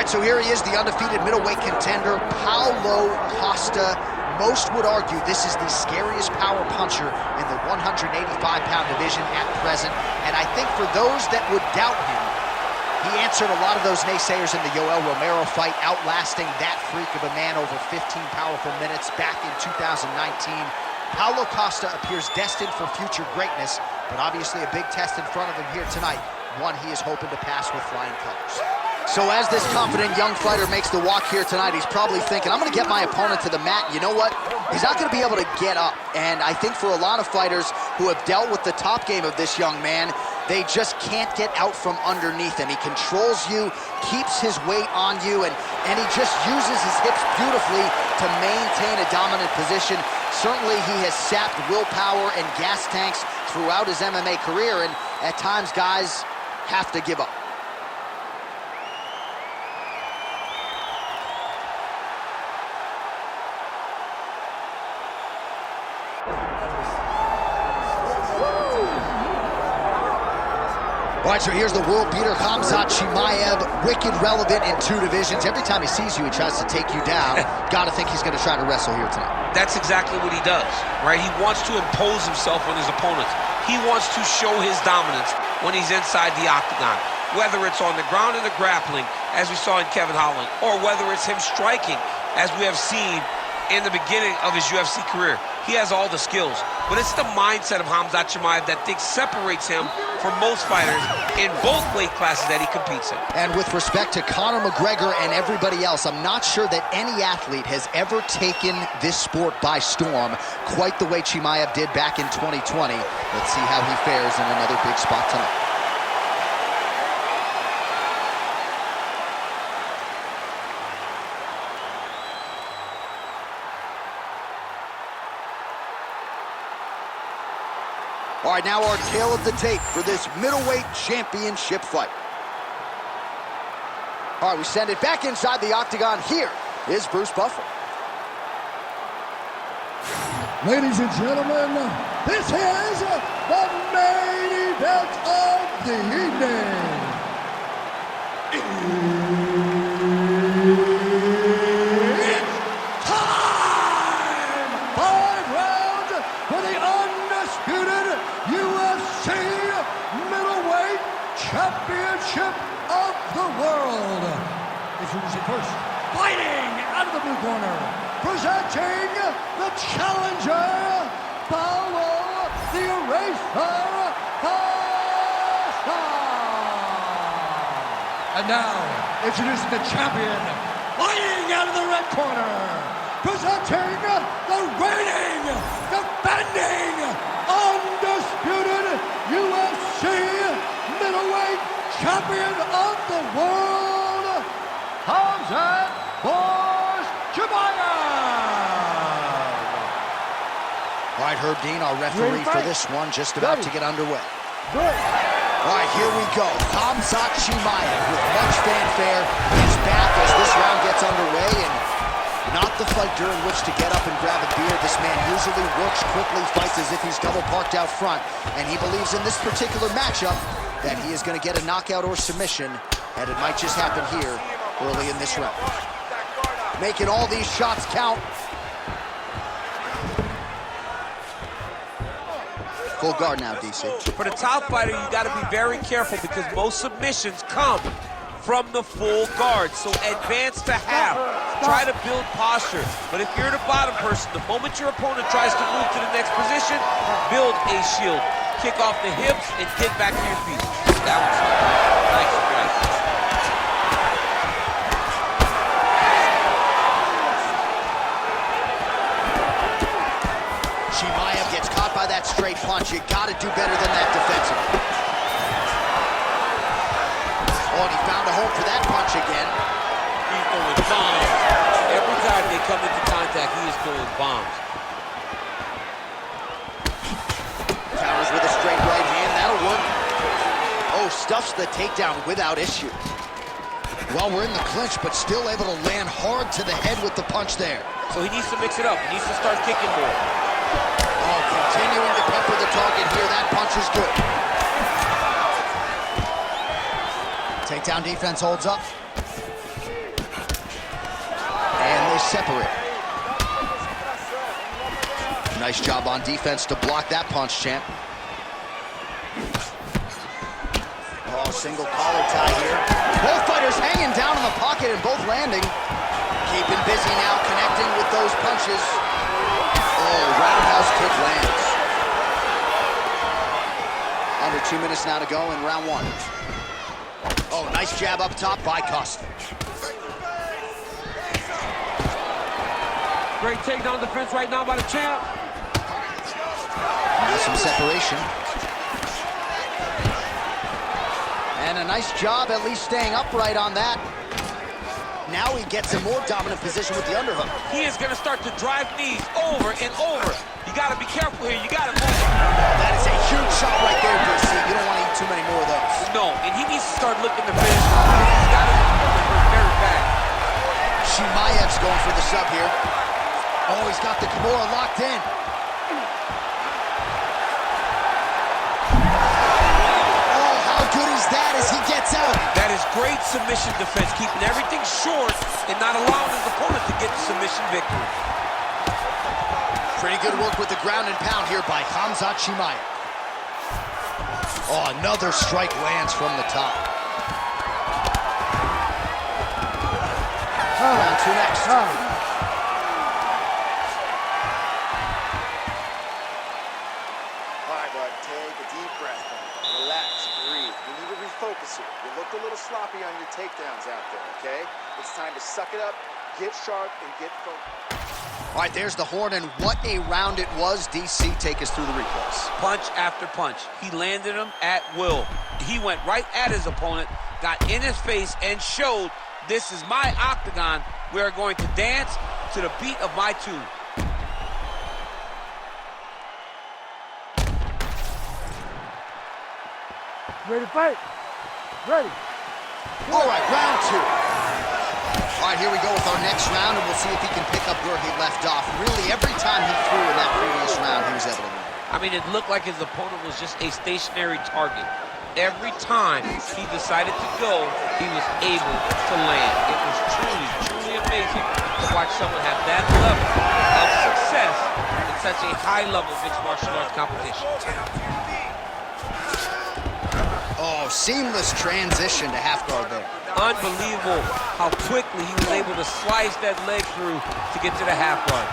right, so here he is, the undefeated middleweight contender, Paulo Costa. Most would argue this is the scariest power puncher in the 185-pound division at present. And I think for those that would doubt him, he answered a lot of those naysayers in the Yoel Romero fight, outlasting that freak of a man over 15 powerful minutes back in 2019. Paulo Costa appears destined for future greatness, but obviously a big test in front of him here tonight, one he is hoping to pass with flying colors. So as this confident young fighter makes the walk here tonight, he's probably thinking, I'm going to get my opponent to the mat. You know what? He's not going to be able to get up. And I think for a lot of fighters who have dealt with the top game of this young man, they just can't get out from underneath him. He controls you, keeps his weight on you, and he just uses his hips beautifully to maintain a dominant position. Certainly he has sapped willpower and gas tanks throughout his MMA career, and at times guys have to give up. All right, so here's the world beater, Khamzat Chimaev, wicked relevant in 2 divisions. Every time he sees you, he tries to take you down. Gotta think he's gonna try to wrestle here tonight. That's exactly what he does, right? He wants to impose himself on his opponents. He wants to show his dominance when he's inside the octagon, whether it's on the ground in the grappling, as we saw in Kevin Holland, or whether it's him striking, as we have seen in the beginning of his UFC career. He has all the skills, but it's the mindset of Khamzat Chimaev that separates him from most fighters in both weight classes that he competes in. And with respect to Conor McGregor and everybody else, I'm not sure that any athlete has ever taken this sport by storm quite the way Chimaev did back in 2020. Let's see how he fares in another big spot tonight. All right, now our tail of the tape for this middleweight championship fight. All right, we send it back inside the octagon. Here is Bruce Buffer. Ladies and gentlemen, this is the main event of the evening. It's time! 5 rounds for the undisputed UFC middleweight championship of the world. Introducing first, fighting out of the blue corner, presenting the challenger, Paulo the Eraser Costa. And now, introducing the champion, fighting out of the red corner, presenting the reigning, defending, undisputed UFC middleweight champion of the world, Khamzat Chimaev. All right, Herb Dean, our referee for this one, just about to get underway. All right, here we go. Khamzat Chimaev with much fanfare. He's back as this round gets underway, and not the fight during which to get up and grab a beer. This man usually works quickly, fights as if he's double parked out front, and he believes in this particular matchup that he is going to get a knockout or submission, and it might just happen here early in this round. Making all these shots count. Full guard now, DC. For the top fighter, you got to be very careful because most submissions come from the full guard. So advance to half. Try to build posture. But if you're the bottom person, the moment your opponent tries to move to the next position, build a shield. Kick off the hips and get back to your feet. That was nice. Chimaev gets caught by that straight punch. You got to do better than that defensively. Oh, and he found a home for that punch again. He's throwing bombs. Every time they come into contact, he is throwing bombs. Counters with a straight right hand. That'll work. Oh, stuffs the takedown without issue. Well, we're in the clinch, but still able to land hard to the head with the punch there. So he needs to mix it up. He needs to start kicking more. Oh, continuing to pepper the target here. That punch is good. Takedown defense holds up. separate. Nice job on defense to block that punch, champ. Oh, single collar tie here. Both fighters hanging down in the pocket and both landing. Keeping busy now, connecting with those punches. Oh, roundhouse kick lands. Under 2 minutes now to go in round one. Oh, nice jab up top by Costa. Great takedown defense right now by the champ. Now some separation. And a nice job at least staying upright on that. Now he gets a more dominant position with the underhook. He is going to start to drive knees over and over. You got to be careful here. You got to move. That is a huge shot right there, DC. You don't want to eat too many more of those. No, and he needs to start looking to finish. He's got to hurt very bad. Chimaev's going for the sub here. Oh, he's got the Kimura locked in. Oh, how good is that as he gets out? That is great submission defense, keeping everything short and not allowing his opponent to get the submission victory. Pretty good work with the ground and pound here by Khamzat Chimaev. Oh, another strike lands from the top. Round two next. Take a deep breath. Relax, breathe. You need to refocus here. You looked a little sloppy on your takedowns out there, okay? It's time to suck it up, get sharp, and get focused. All right, there's the horn, and what a round it was. DC, take us through the replays. Punch after punch. He landed him at will. He went right at his opponent, got in his face, and showed, this is my octagon. We are going to dance to the beat of my tune. Ready to fight? Ready. All right, round two. All right, here we go with our next round, and we'll see if he can pick up where he left off. Really, every time he threw in that previous round, he was able to win. I mean, it looked like his opponent was just a stationary target. Every time he decided to go, he was able to land. It was truly, truly amazing to watch someone have that level of success in such a high-level mixed martial arts competition. Oh, seamless transition to half guard there. Unbelievable how quickly he was able to slice that leg through to get to the half guard.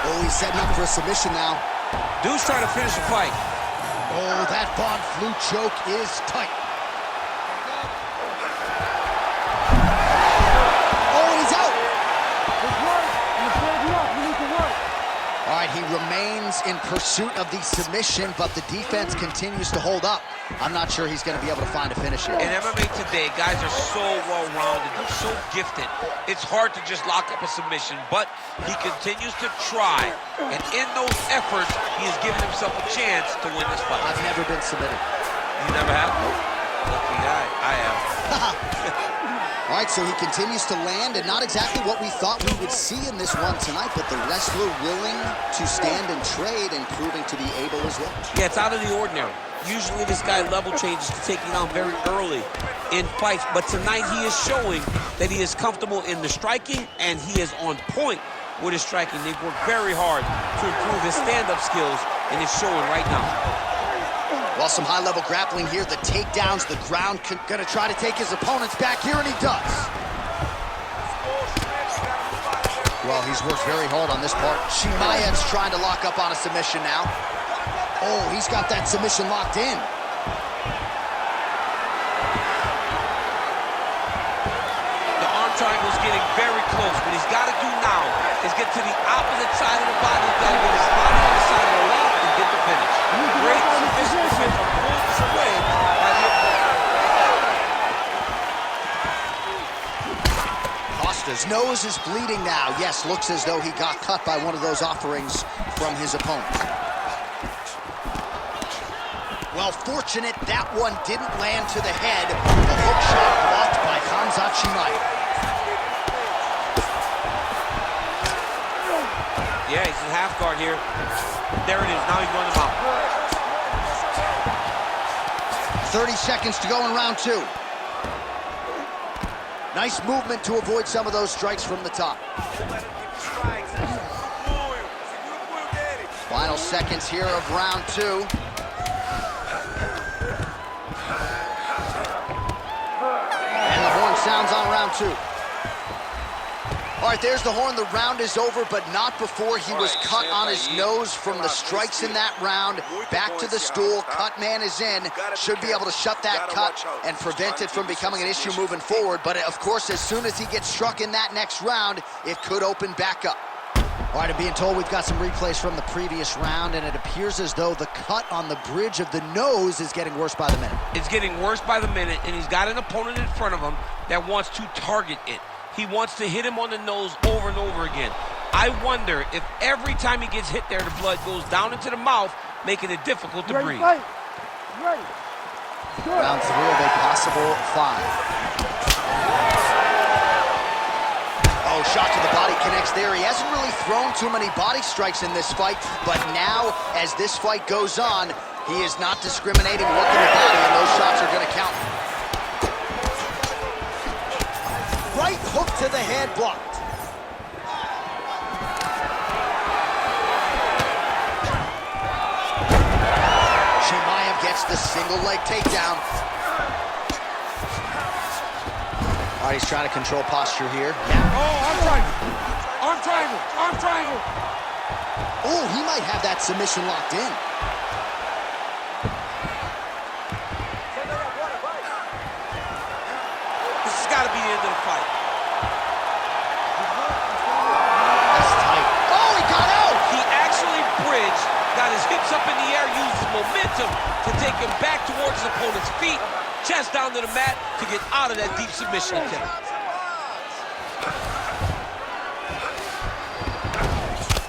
Oh, he's setting up for a submission now. Dude's trying to finish the fight. Oh, that Von Flue choke is tight. Oh, and he's out. All right, he remains in pursuit of the submission, but the defense continues to hold up. I'm not sure he's going to be able to find a finish here. In MMA today, guys are so well-rounded. They're so gifted. It's hard to just lock up a submission, but he continues to try. And in those efforts, he has given himself a chance to win this fight. I've never been submitted. You never have? Lucky guy. I have. All right, so he continues to land, and not exactly what we thought we would see in this one tonight, but the wrestler willing to stand and trade and proving to be able as well. Yeah, it's out of the ordinary. Usually this guy level changes to taking down very early in fights, but tonight he is showing that he is comfortable in the striking, and he is on point with his striking. They've worked very hard to improve his stand-up skills, and it's showing right now. Well, some high-level grappling here. The takedowns, the ground, gonna try to take his opponents back here, and he does. Well, he's worked very hard on this part. Chimaev's trying to lock up on a submission now. Oh, he's got that submission locked in. The arm triangle's getting very close. What he's got to do now is get to the opposite side of the body. He's got to get his body on the side of the left and get the finish. Great submission defense on full display by the opponent. Costa's nose is bleeding now. Yes, looks as though he got cut by one of those offerings from his opponent. Well, fortunate that one didn't land to the head. The hook shot blocked by Khamzat Chimaev. Yeah, he's in half guard here. There it is. Now he's running him out. 30 seconds to go in round two. Nice movement to avoid some of those strikes from the top. Final seconds here of round 2. And the horn sounds on round 2. All right, there's the horn. The round is over, but not before he was cut on his nose from the strikes in that round. Back to the stool. Cut man is in. Should be able to shut that cut and prevent it from becoming an issue moving forward. But, of course, as soon as he gets struck in that next round, it could open back up. All right, I'm being told we've got some replays from the previous round, and it appears as though the cut on the bridge of the nose is getting worse by the minute. It's getting worse by the minute, and he's got an opponent in front of him that wants to target it. He wants to hit him on the nose over and over again. I wonder if every time he gets hit there, the blood goes down into the mouth, making it difficult to breathe. Fight. Ready. Round 3 of a possible 5. Oh, shot to the body connects there. He hasn't really thrown too many body strikes in this fight, but now, as this fight goes on, he is not discriminating, working the body, and those shots are going to count. Right hook to the head, blocked. Chimaev gets the single leg takedown. All right, he's trying to control posture here. Now. Oh, arm triangle. Arm triangle. Arm triangle. Oh, he might have that submission locked in. This has got to be the end of the fight. That's tight. Oh, he got out! He actually bridged, got his hips up in the air, used his momentum to take him back towards his opponent's feet, chest down to the mat to get out of that deep submission attempt.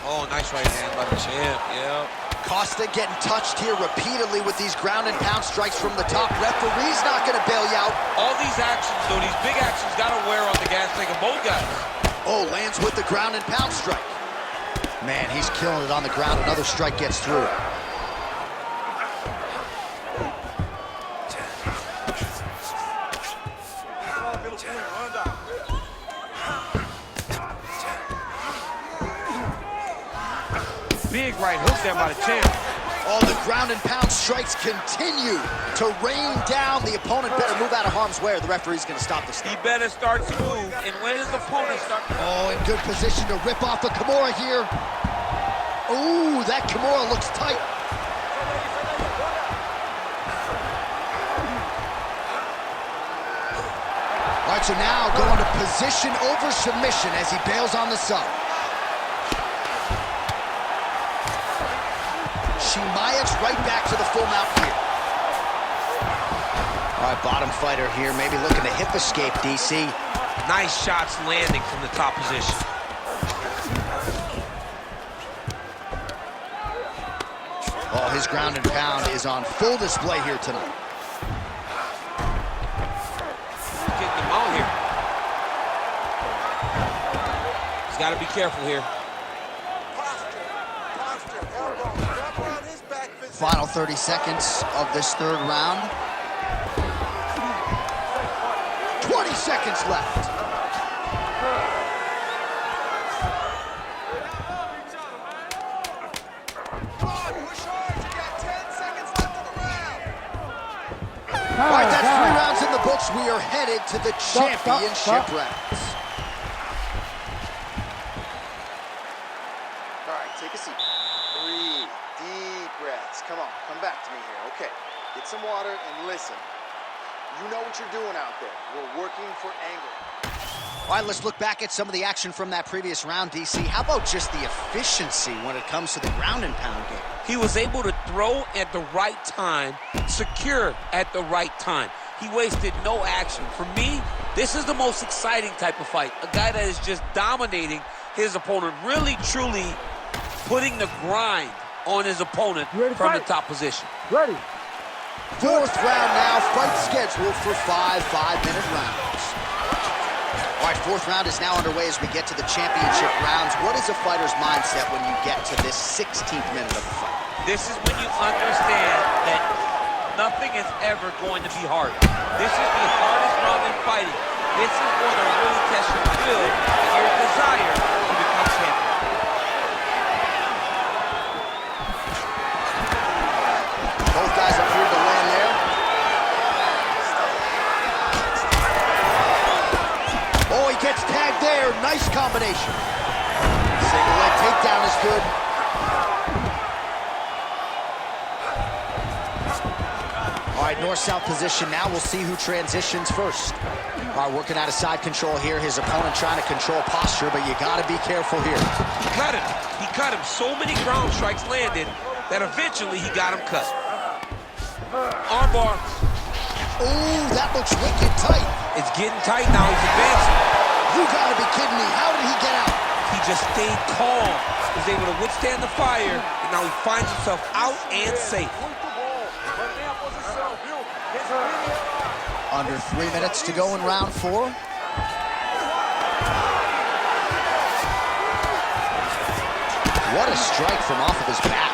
Oh, nice right hand by the champ, yeah. Costa getting touched here repeatedly with these ground and pound strikes from the top. Referee's not going to bail you out. All these actions, though, these big actions, got to wear on the gas tank of both guys. Oh, lands with the ground and pound strike. Man, he's killing it on the ground. Another strike gets through. Big right hook there by the champ. All the ground and pound strikes continue to rain down. The opponent better move out of harm's way or the referee's going to stop the He better start to move. And when his opponent starts... Oh, in good position to rip off a Kimura here. Ooh, that Kimura looks tight. All right, so now going to position over submission as he bails on the sub. Chimaev's right back to the full mount here. All right, bottom fighter here, maybe looking to hip escape, DC. Nice shots landing from the top position. Oh, his ground and pound is on full display here tonight. Getting him out here. He's got to be careful here. Final 30 seconds of this third round. 20 seconds left. All right, that's 3 rounds in the books. We are headed to the championship rounds. All right, take a seat. Breathe. Deep breaths. Come on, come back to me here. Okay, get some water and listen. You know what you're doing out there. We're working for angle. All right, let's look back at some of the action from that previous round, DC. How about just the efficiency when it comes to the ground and pound game? He was able to throw at the right time, secure at the right time. He wasted no action. For me, this is the most exciting type of fight. A guy that is just dominating his opponent, really, truly putting the grind on his opponent from the top position. Ready. 4th round now, fight scheduled for 5 5-minute rounds. All right, 4th round is now underway as we get to the championship rounds. What is a fighter's mindset when you get to this 16th minute of the fight? This is when you understand that nothing is ever going to be hard. This is the hardest round in fighting. This is going to really test your will and your desire to become champion. Both guys appeared to land there. Oh, he gets tagged there. Nice combination. Single leg takedown is good. All right, north-south position now. We'll see who transitions first. All right, working out of side control here. His opponent trying to control posture, but you got to be careful here. He cut him. He cut him. So many ground strikes landed that eventually he got him cut. Armbar. Ooh, that looks wicked tight. It's getting tight now. He's advancing. You gotta be kidding me. How did he get out? He just stayed calm. Was able to withstand the fire, and now he finds himself out and safe. Under 3 minutes to go in round 4. What a strike from off of his back.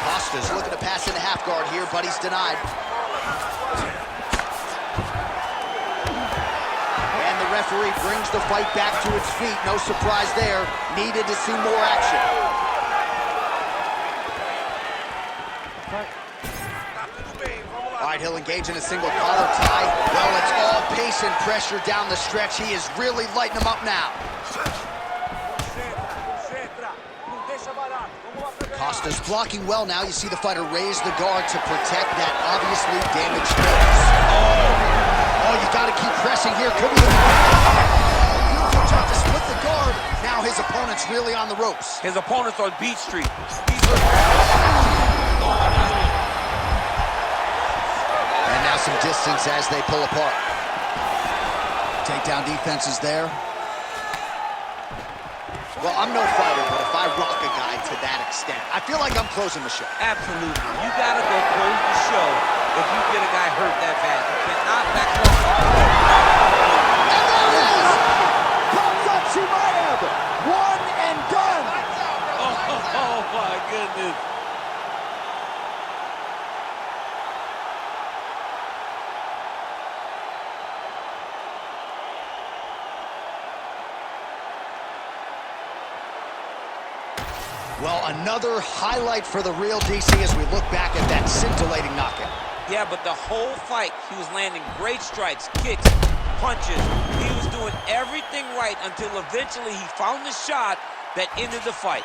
Costa's looking to pass into half guard here, but he's denied. And the referee brings the fight back to its feet. No surprise there. Needed to see more action. All right, he'll engage in a single collar tie. Well, it's all pace and pressure down the stretch. He is really lighting him up now. Costa's blocking well now. You see the fighter raise the guard to protect that obviously damaged nose. Oh, you got to keep pressing here. Could be the beautiful job to split the guard. Now his opponent's really on the ropes. His opponent's on Beach Street. And now some distance as they pull apart. Takedown defense is there. Well, I'm no fighter, but if I rock a guy to that extent, I feel like I'm closing the show. Absolutely. You gotta go close the show if you get a guy hurt that bad. You cannot back off. And there it is! Khamzat Chimaev! One and done! Oh my goodness. Well, another highlight for the real DC as we look back at that scintillating knockout. Yeah, but the whole fight, he was landing great strikes, kicks, punches. He was doing everything right until eventually he found the shot that ended the fight.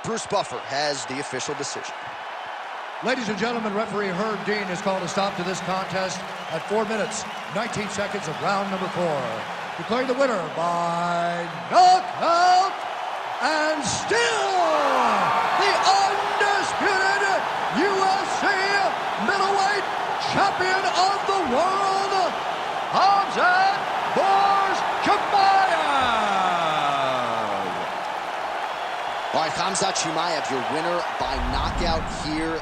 Bruce Buffer has the official decision. Ladies and gentlemen, referee Herb Dean has called a stop to this contest at 4 minutes, 19 seconds of round number 4. Declaring the winner by knockout and still the undisputed UFC middleweight champion of the world, Khamzat Chimaev. All right, Khamzat Chimaev, your winner by knockout here